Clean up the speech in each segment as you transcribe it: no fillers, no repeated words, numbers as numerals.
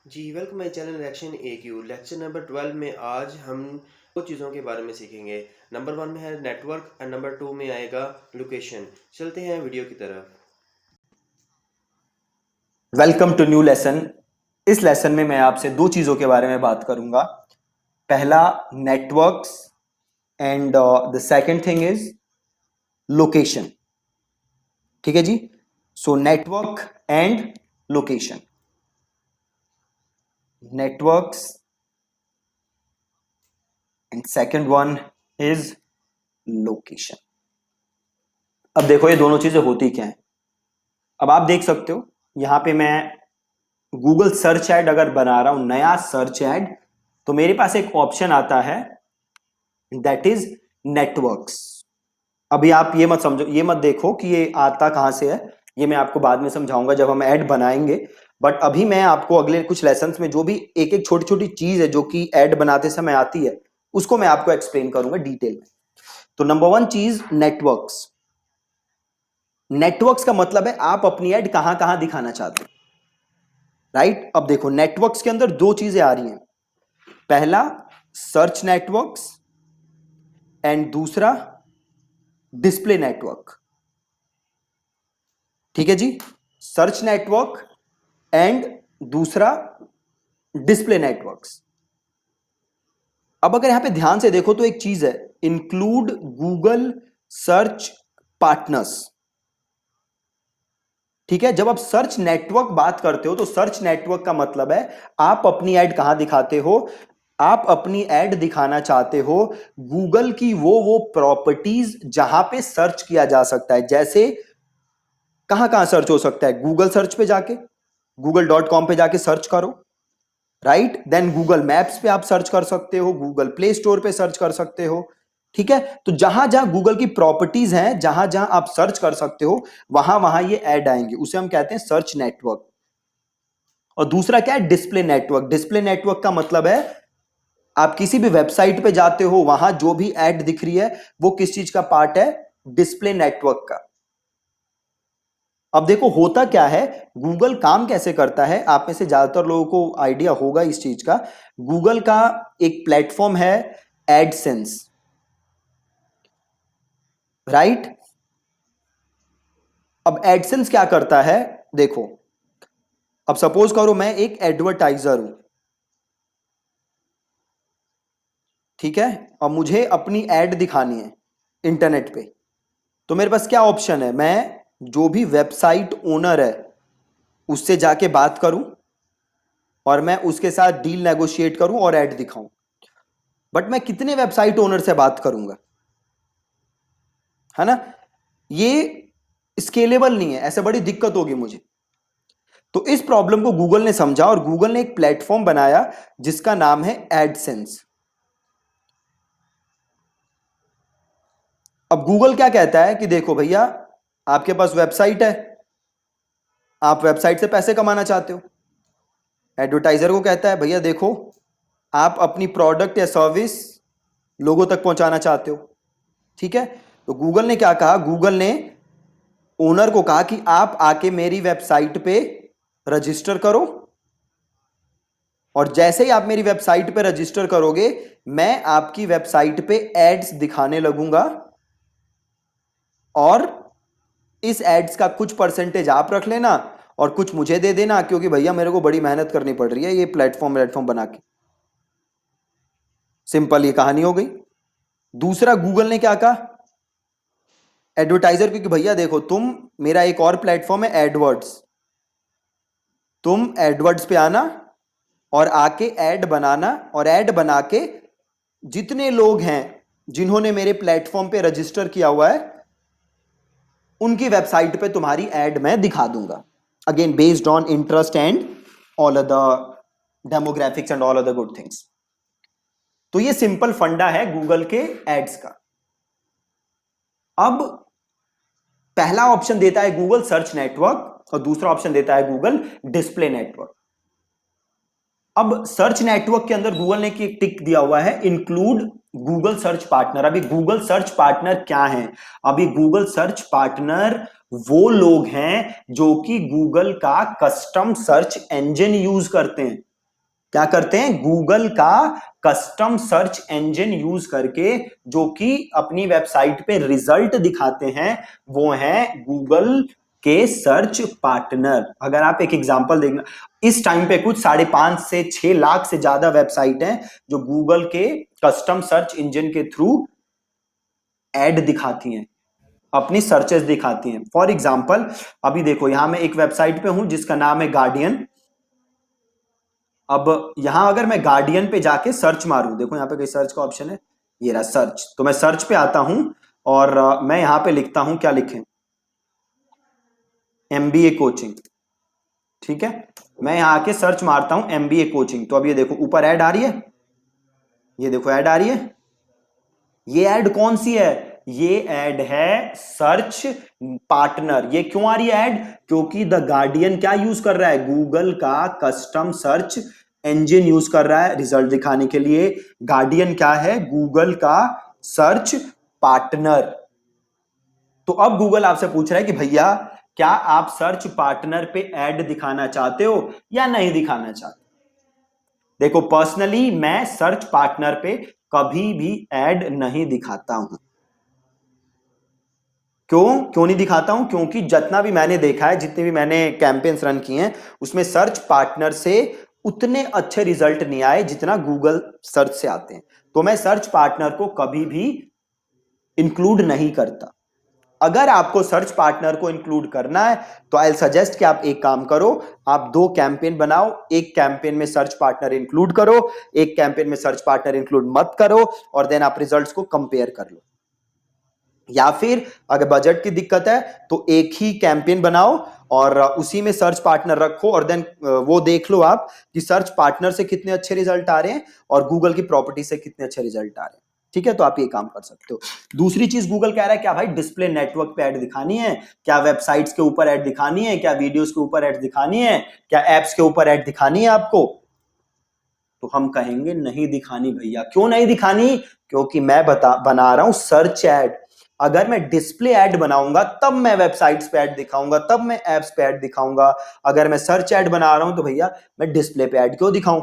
Ji welcome my channel reaction A Q lecture number 12 में आज हम दो चीज़ों के बारे में सीखेंगे। नंबर 1 में है नेटवर्क और नंबर 2 में आएगा लोकेशन। चलते हैं वीडियो की तरफ। Welcome to new lesson. इस लेसन में मैं आपसे दो चीजों के बारे में बात करूंगा। पहला networks and the second thing is location. ठीक है जी। So network and location. Networks and second one is location. अब देखो ये दोनों चीजें होती क्या है। अब आप देख सकते हो यहां पे मैं गूगल सर्च एड अगर बना रहा हूं, नया सर्च एड, तो मेरे पास एक ऑप्शन आता है दैट इज नेटवर्क्स। अभी आप ये मत समझो, ये मत देखो कि ये आता कहां से है, ये मैं आपको बाद में समझाऊंगा जब हम ऐड बनाएंगे। बट अभी मैं आपको अगले कुछ लेसन्स में जो भी एक एक छोटी छोटी चीज है जो कि ऐड बनाते समय आती है, उसको मैं आपको एक्सप्लेन करूंगा डिटेल में। तो नंबर वन चीज नेटवर्क्स। नेटवर्क्स का मतलब है आप अपनी ऐड कहां कहां दिखाना चाहते हो, राइट। अब देखो नेटवर्क्स के अंदर दो चीजें आ रही हैं। पहला सर्च नेटवर्क्स एंड दूसरा डिस्प्ले नेटवर्क। ठीक है जी। सर्च नेटवर्क एंड दूसरा डिस्प्ले नेटवर्क्स। अब अगर यहां पे ध्यान से देखो तो एक चीज है, इंक्लूड गूगल सर्च पार्टनर्स। ठीक है। जब आप सर्च नेटवर्क बात करते हो तो सर्च नेटवर्क का मतलब है आप अपनी ऐड कहां दिखाते हो, आप अपनी ऐड दिखाना चाहते हो गूगल की वो प्रॉपर्टीज जहां पे सर्च किया जा सकता है। जैसे कहां कहां सर्च हो सकता है, गूगल सर्च पे जाके, google.com पे जाके सर्च करो, राइट। देन गूगल मैप्स पे आप सर्च कर सकते हो, गूगल प्ले स्टोर पे सर्च कर सकते हो। ठीक है। तो जहां जहां गूगल की प्रॉपर्टीज हैं, जहां जहां आप सर्च कर सकते हो, वहां वहां ये ऐड आएंगे, उसे हम कहते हैं सर्च नेटवर्क। और दूसरा क्या है, डिस्प्ले नेटवर्क। डिस्प्ले नेटवर्क का मतलब है आप किसी भी वेबसाइट पे जाते हो, वहां जो भी ऐड दिख रही है वो किस चीज का पार्ट है, डिस्प्ले नेटवर्क का। अब देखो होता क्या है, गूगल काम कैसे करता है, आप में से ज्यादातर लोगों को आइडिया होगा इस चीज का। गूगल का एक प्लेटफॉर्म है एडसेंस, राइट। अब एडसेंस क्या करता है, देखो अब सपोज करो मैं एक एडवर्टाइजर हूं, ठीक है, और मुझे अपनी एड दिखानी है इंटरनेट पे। तो मेरे पास क्या ऑप्शन है, मैं जो भी वेबसाइट ओनर है उससे जाके बात करूं और मैं उसके साथ डील नेगोशिएट करूं और ऐड दिखाऊं। बट मैं कितने वेबसाइट ओनर से बात करूंगा, है ना। ये स्केलेबल नहीं है, ऐसे बड़ी दिक्कत होगी मुझे। तो इस प्रॉब्लम को गूगल ने समझा और गूगल ने एक प्लेटफॉर्म बनाया जिसका नाम है एडसेंस। अब गूगल क्या कहता है कि देखो भैया, आपके पास वेबसाइट है, आप वेबसाइट से पैसे कमाना चाहते हो। एडवर्टाइजर को कहता है भैया देखो, आप अपनी प्रोडक्ट या सर्विस लोगों तक पहुंचाना चाहते हो। ठीक है। तो गूगल ने क्या कहा, गूगल ने ओनर को कहा कि आप आके मेरी वेबसाइट पे रजिस्टर करो, और जैसे ही आप मेरी वेबसाइट पे रजिस्टर करोगे मैं आपकी वेबसाइट पे एड्स दिखाने लगूंगा, और इस एड्स का कुछ परसेंटेज आप रख लेना और कुछ मुझे दे देना, क्योंकि भैया मेरे को बड़ी मेहनत करनी पड़ रही है ये प्लेटफॉर्म बना के। सिंपल ये कहानी हो गई। दूसरा गूगल ने क्या कहा एडवर्टाइजर को कि भैया देखो, तुम मेरा एक और प्लेटफॉर्म है एडवर्ड्स, तुम एडवर्ड्स पे आना और आके ऐड बनाना, और ऐड बना के जितने लोग हैं जिन्होंने मेरे प्लेटफॉर्म पे रजिस्टर किया हुआ है उनकी वेबसाइट पे तुम्हारी ऐड मैं दिखा दूंगा, again based on interest and all other demographics and all other good things. तो ये सिंपल फंडा है गूगल के एड्स का। अब पहला ऑप्शन देता है गूगल सर्च नेटवर्क और दूसरा ऑप्शन देता है गूगल डिस्प्ले नेटवर्क। अब सर्च नेटवर्क के अंदर गूगल ने एक टिक दिया हुआ है इंक्लूड गूगल सर्च पार्टनर। अभी गूगल सर्च पार्टनर क्या है, अभी गूगल सर्च पार्टनर वो लोग हैं जो कि गूगल का कस्टम सर्च इंजन यूज करते हैं। क्या करते हैं, गूगल का कस्टम सर्च इंजन यूज करके जो कि अपनी वेबसाइट पे रिजल्ट दिखाते हैं, वो है गूगल के सर्च पार्टनर। अगर आप एक एग्जांपल देखना, इस टाइम पे कुछ 5.5 से 6 लाख से ज्यादा वेबसाइट हैं जो गूगल के कस्टम सर्च इंजन के थ्रू एड दिखाती हैं, अपनी सर्चेस दिखाती हैं। फॉर एग्जांपल अभी देखो यहां मैं एक वेबसाइट पे हूं जिसका नाम है गार्डियन। अब यहां अगर मैं गार्डियन पे जाके सर्च मारूं, देखो यहां पे कहीं सर्च का ऑप्शन है, ये रहा सर्च। तो मैं सर्च पे आता हूं और मैं यहां पे लिखता हूं, क्या लिखें, एमबीए कोचिंग। ठीक है, मैं यहां आके सर्च मारता हूं एमबीए कोचिंग। तो अब ये देखो ऊपर ऐड आ रही है, ये देखो ऐड आ रही है। ये ऐड कौन सी है, ये ऐड है सर्च पार्टनर। ये क्यों आ रही है ऐड, क्योंकि द गार्डियन क्या यूज कर रहा है, गूगल का कस्टम सर्च इंजन यूज कर रहा है रिजल्ट दिखाने के लिए। गार्डियन क्या है, गूगल का सर्च पार्टनर। तो अब गूगल आपसे पूछ रहा है कि भैया क्या आप सर्च पार्टनर पे ऐड दिखाना चाहते हो या नहीं दिखाना चाहते। देखो पर्सनली मैं सर्च पार्टनर पे कभी भी ऐड नहीं दिखाता हूं। क्यों नहीं दिखाता हूं, क्योंकि जितना भी मैंने देखा है, जितने भी मैंने कैंपेन्स रन किए हैं, उसमें सर्च पार्टनर से उतने अच्छे रिजल्ट नहीं आए जितना गूगल सर्च से आते हैं। तो मैं सर्च पार्टनर को कभी भी इंक्लूड नहीं करता। अगर आपको सर्च पार्टनर को इंक्लूड करना है तो आई सजेस्ट कि आप एक काम करो, आप 2 कैंपेन बनाओ। एक कैंपेन में सर्च पार्टनर इंक्लूड करो, एक कैंपेन में सर्च पार्टनर इंक्लूड मत करो, और देन आप रिजल्ट्स को कंपेयर कर लो। या फिर अगर बजट की दिक्कत है तो एक ही कैंपेन बनाओ और उसी में सर्च पार्टनर रखो, और देन वो देख लो आप कि सर्च पार्टनर से कितने अच्छे रिजल्ट आ रहे हैं और गूगल की प्रॉपर्टी से कितने अच्छे रिजल्ट आ रहे हैं। ठीक है, तो आप ये काम कर सकते हो। दूसरी चीज गूगल कह रहा है, क्या भाई डिस्प्ले नेटवर्क पे ऐड दिखानी है, क्या वेबसाइट्स के ऊपर ऐड दिखानी है, क्या वीडियोस के ऊपर ऐड दिखानी है, क्या एप्स के ऊपर ऐड दिखानी है आपको। तो हम कहेंगे नहीं दिखानी भैया। क्यों नहीं दिखानी, क्योंकि मैं बना रहा हूं सर्च ऐड। अगर मैं डिस्प्ले ऐड बनाऊंगा तब मैं वेबसाइट्स पे ऐड दिखाऊंगा, तब मैं एप्स पे ऐड दिखाऊंगा। अगर मैं सर्च ऐड बना रहा हूं तो भैया मैं डिस्प्ले पे ऐड क्यों दिखाऊं।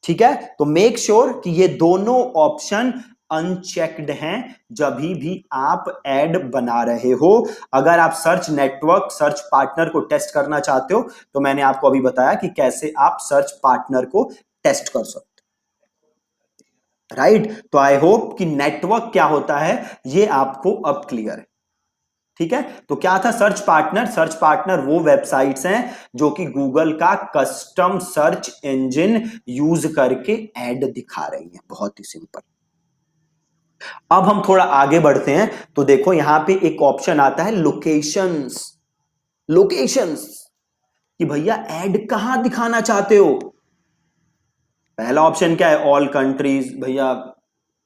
ठीक है, तो मेक श्योर कि ये दोनों ऑप्शन अनचेक्ड हैं जब भी आप ऐड बना रहे हो। अगर आप सर्च नेटवर्क, सर्च पार्टनर को टेस्ट करना चाहते हो तो मैंने आपको अभी बताया कि कैसे आप सर्च पार्टनर को टेस्ट कर सकते हो। राइट, तो आई होप कि नेटवर्क क्या होता है ये आपको अब क्लियर है। ठीक है, तो क्या था सर्च पार्टनर, सर्च पार्टनर वो वेबसाइट्स हैं जो कि गूगल का कस्टम सर्च इंजन यूज करके ऐड दिखा रही हैं। बहुत ही सिंपल। अब हम थोड़ा आगे बढ़ते हैं तो देखो यहां पे एक ऑप्शन आता है लोकेशंस। लोकेशंस कि भैया ऐड कहां दिखाना चाहते हो। पहला ऑप्शन क्या है, ऑल कंट्रीज, भैया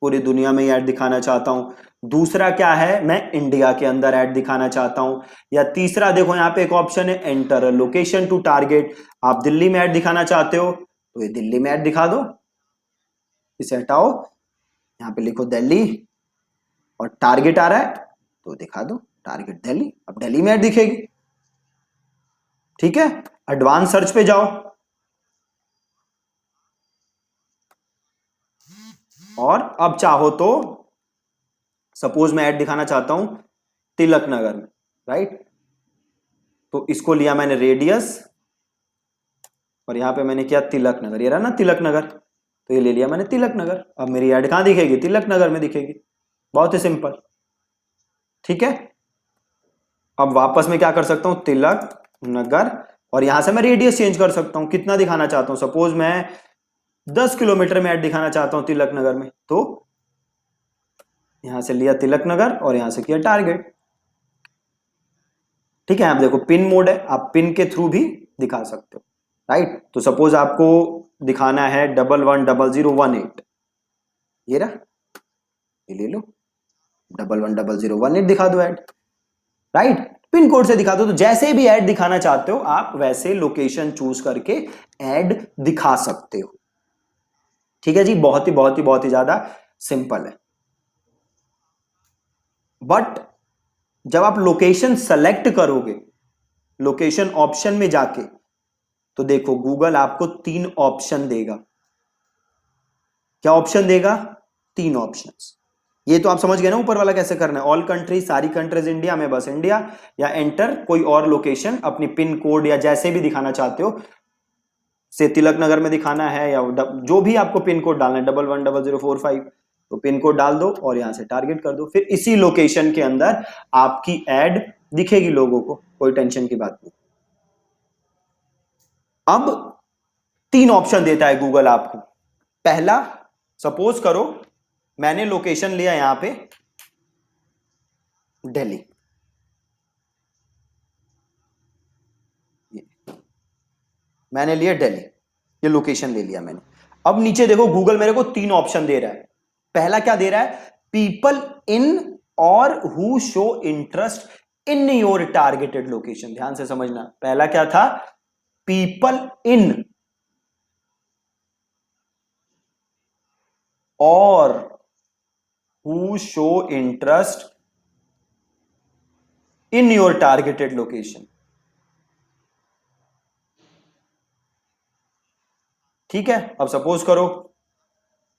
पूरी दुनिया में ऐड दिखाना चाहता हूं। दूसरा क्या है, मैं इंडिया के अंदर ऐड दिखाना चाहता हूं। या तीसरा देखो यहां पे एक ऑप्शन है एंटर लोकेशन टू टारगेट, आप दिल्ली में ऐड दिखाना चाहते हो तो ये दिल्ली में ऐड दिखा दो, इसे हटाओ, यहां पे लिखो दिल्ली, और टारगेट आ रहा है तो दिखा दो टारगेट दिल्ली, अब दिल्ली में ऐड दिखेगी। ठीक है, एडवांस सर्च पे जाओ और अब चाहो तो सपोज मैं ऐड दिखाना चाहता हूं तिलक नगर में, राइट। तो इसको लिया मैंने रेडियस और यहां पे मैंने किया तिलक नगर, ये रहा ना तिलक नगर, तो ये ले लिया मैंने तिलक नगर। अब मेरी ऐड कहां दिखेगी, तिलक नगर में दिखेगी। बहुत ही सिंपल। ठीक है, अब वापस मैं क्या कर सकता हूं, तिलक नगर, और यहां से मैं रेडियस चेंज कर सकता हूं, कितना दिखाना चाहता हूं। सपोज मैं 10 किलोमीटर में ऐड दिखाना चाहता हूं तिलक नगर में, तो यहां से लिया तिलक नगर और यहां से किया टारगेट। ठीक है, आप देखो पिन मोड है, आप पिन के थ्रू भी दिखा सकते हो। राइट, तो सपोज आपको दिखाना है 110018, ये रहा, ये ले लो 110018 दिखा दो ऐड। राइट, पिन कोड से दिखा दो। तो जैसे भी ऐड दिखाना चाहते हो आप वैसे लोकेशन चूज करके ऐड दिखा सकते हो। ठीक है जी, बहुत ही ज्यादा सिंपल है। बट जब आप लोकेशन सेलेक्ट करोगे, लोकेशन ऑप्शन में जाके तो देखो गूगल आपको 3 ऑप्शन देगा। क्या ऑप्शन देगा? 3 ऑप्शंस। ये तो आप समझ गए ना ऊपर वाला कैसे करना है। ऑल कंट्रीज, सारी कंट्रीज इंडिया में, बस इंडिया, या एंटर कोई और लोकेशन अपनी पिन कोड या जैसे भी दिखाना चाहते हो, से तिलक नगर में दिखाना है या जो भी आपको पिन कोड डालना है 110045, तो पिन कोड डाल दो और यहां से टारगेट कर दो। फिर इसी लोकेशन के अंदर आपकी एड दिखेगी लोगों को, कोई टेंशन की बात नहीं। अब 3 ऑप्शन देता है गूगल आपको। पहला, सपोज करो मैंने लोकेशन लिया यहां पे दिल्ली, मैंने लिया दिल्ली, ये लोकेशन ले लिया मैंने। अब नीचे देखो गूगल मेरे को 3 ऑप्शन दे रहा है। पहला क्या दे रहा है? पीपल इन और who show interest in your targeted location. ध्यान से समझना, पहला क्या था? पीपल इन और who show interest in your targeted location. ठीक है, अब सपोज करो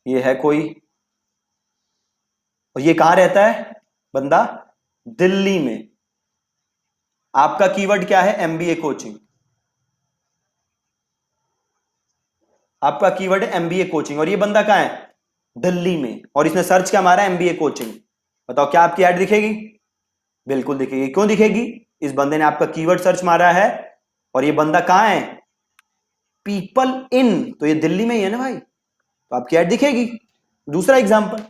ये है कोई, और ये कहां रहता है बंदा? दिल्ली में। आपका कीवर्ड क्या है? MBA coaching. आपका कीवर्ड है एमबीए कोचिंग, और ये बंदा कहां है? दिल्ली में। और इसने सर्च क्या मारा? MBA coaching. बताओ क्या आपकी ऐड दिखेगी? बिल्कुल दिखेगी। क्यों दिखेगी? इस बंदे ने आपका कीवर्ड सर्च मारा है, और ये बंदा कहां है? पीपल इन, तो ये दिल्ली में ही है ना भाई, तो आपकी ऐड दिखेगी। दूसरा एग्जांपल,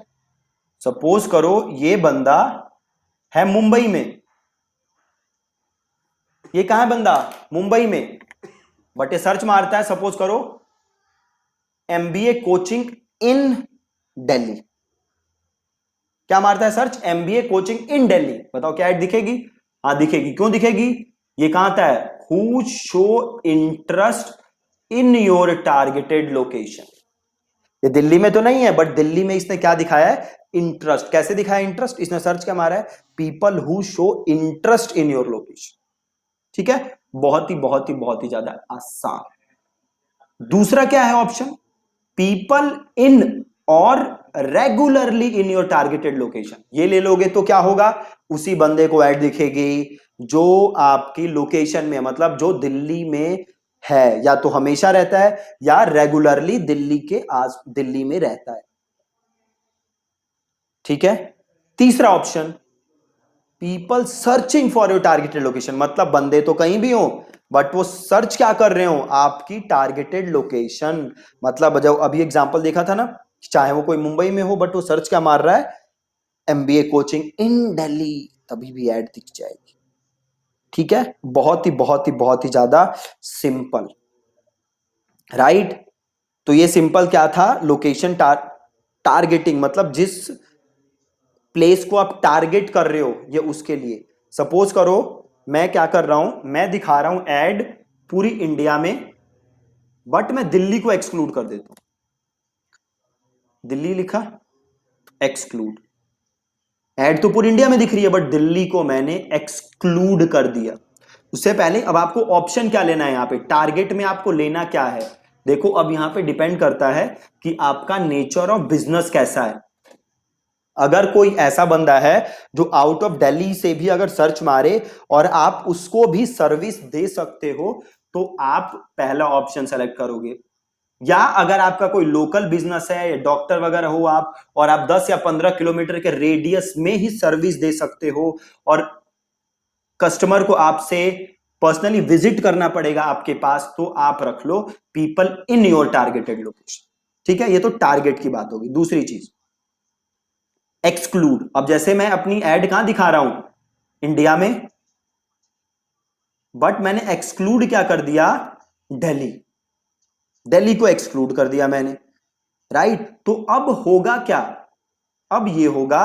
सपोज करो ये बंदा है मुंबई में। ये कहां है बंदा? मुंबई में, बट ये सर्च मारता है सपोज करो एमबीए कोचिंग इन दिल्ली। क्या मारता है सर्च? एमबीए कोचिंग इन दिल्ली। बताओ क्या ऐड दिखेगी? हाँ दिखेगी। क्यों दिखेगी? ये कहां आता है? Who show interest in your targeted location. ये दिल्ली में तो नहीं है, बट दिल्ली में इसने क्या दिखाया है? इंटरेस्ट। कैसे दिखाया इंटरेस्ट? इसने सर्च क्या मारा है? People who show interest in your location. ठीक है, बहुत ही ज्यादा आसान। दूसरा क्या है ऑप्शन? पीपल इन और regularly in your targeted location. ये ले लोगे तो क्या होगा? उसी बंदे को ऐड दिखेगी जो आपकी लोकेशन में, मतलब जो दिल्ली में है, या तो हमेशा रहता है या रेगुलरली दिल्ली में रहता है। ठीक है। तीसरा option, people searching for your targeted location, मतलब बंदे तो कहीं भी हो बट वो सर्च क्या कर रहे हो? आपकी टारगेटेड लोकेशन। मतलब जब अभी एग्जांपल देखा था ना, चाहे वो कोई मुंबई में हो बट वो सर्च क्या मार रहा है? एमबीए कोचिंग इन दिल्ली, तभी भी ऐड दिख जाएगी। ठीक है, बहुत ही ज्यादा सिंपल, राइट। तो ये सिंपल क्या था? लोकेशन टारगेटिंग, मतलब जिस प्लेस को आप टारगेट कर रहे हो ये उसके लिए। सपोज करो मैं क्या कर रहा हूं, मैं दिखा रहा हूं एड पूरी इंडिया में, बट मैं दिल्ली को एक्सक्लूड कर देता हूं। दिल्ली लिखा, एक्सक्लूड। एड तो पूरी इंडिया में दिख रही है बट दिल्ली को मैंने एक्सक्लूड कर दिया। उससे पहले अब आपको ऑप्शन क्या लेना है? यहां पे टारगेट में आपको लेना क्या है? देखो अब यहां पे डिपेंड करता है कि आपका नेचर ऑफ बिजनेस कैसा है। अगर कोई ऐसा बंदा है जो आउट ऑफ दिल्ली से भी अगर सर्च मारे और आप उसको भी सर्विस दे सकते हो, तो आप पहला ऑप्शन सेलेक्ट करोगे। या अगर आपका कोई लोकल बिजनेस है या डॉक्टर वगैरह हो आप, और आप 10 या 15 किलोमीटर के रेडियस में ही सर्विस दे सकते हो, और कस्टमर को आपसे पर्सनली विजिट करना पड़ेगा आपके पास, तो आप रख लो people in your targeted location. ठीक है, ये तो टारगेट की बात होगी। दूसरी चीज, एक्सक्लूड। अब जैसे मैं अपनी एड कहां दिखा रहा हूं? इंडिया में, बट मैंने एक्सक्लूड क्या कर दिया? दिल्ली को एक्सक्लूड कर दिया मैंने, राइट। तो अब होगा क्या? अब ये होगा,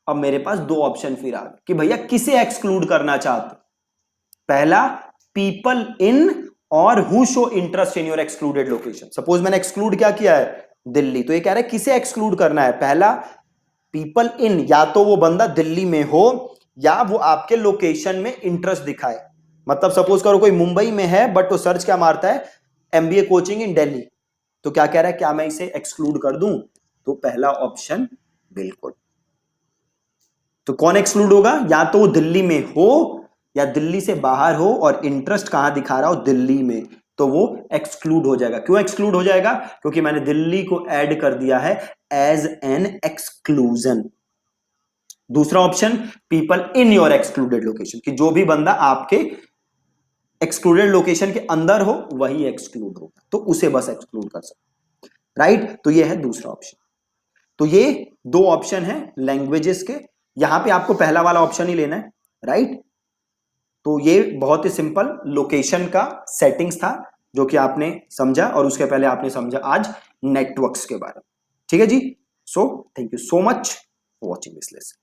अब मेरे पास 2 ऑप्शन फिर आ गए कि भैया किसे एक्सक्लूड करना चाहते? पहला, पीपल इन और who show interest in your excluded location. Suppose मैंने एक्सक्लूड क्या किया है? दिल्ली। तो ये कह रहा है किसे एक्सक्लूड करना है? पहला, पीपल इन, या तो वो बंदा दिल्ली में हो या वो आपके लोकेशन में इंटरेस्ट दिखाए। मतलब सपोज करो कोई मुंबई में है बट तो सर्च क्या मारता है, एमबीए कोचिंग इन दिल्ली, तो क्या कह रहा है, क्या मैं इसे एक्सक्लूड कर दूं? तो पहला ऑप्शन बिल्कुल। तो कौन एक्सक्लूड होगा, या तो वो दिल्ली में हो या दिल्ली से बाहर हो और इंटरेस्ट कहां दिखा रहा हो, दिल्ली में, तो वो एक्सक्लूड हो जाएगा। क्यों एक्सक्लूड हो जाएगा? क्योंकि मैंने दिल्ली को ऐड कर दिया है एज एन एक्सक्लूजन। दूसरा option, people in your excluded location, कि जो भी बंदा आपके एक्सक्लूडेड लोकेशन के अंदर हो वही एक्सक्लूड होगा, तो उसे बस एक्सक्लूड कर सकते, राइट। तो ये है दूसरा ऑप्शन। तो ये दो ऑप्शन है लैंग्वेजेस के, यहां पे आपको पहला वाला ऑप्शन ही लेना है, राइट। तो ये बहुत ही सिंपल लोकेशन का सेटिंग्स था जो कि आपने समझा, और उसके पहले आपने समझा आज नेटवर्क्स के बारे में, ठीक है जी। So thank you so much for watching this lesson.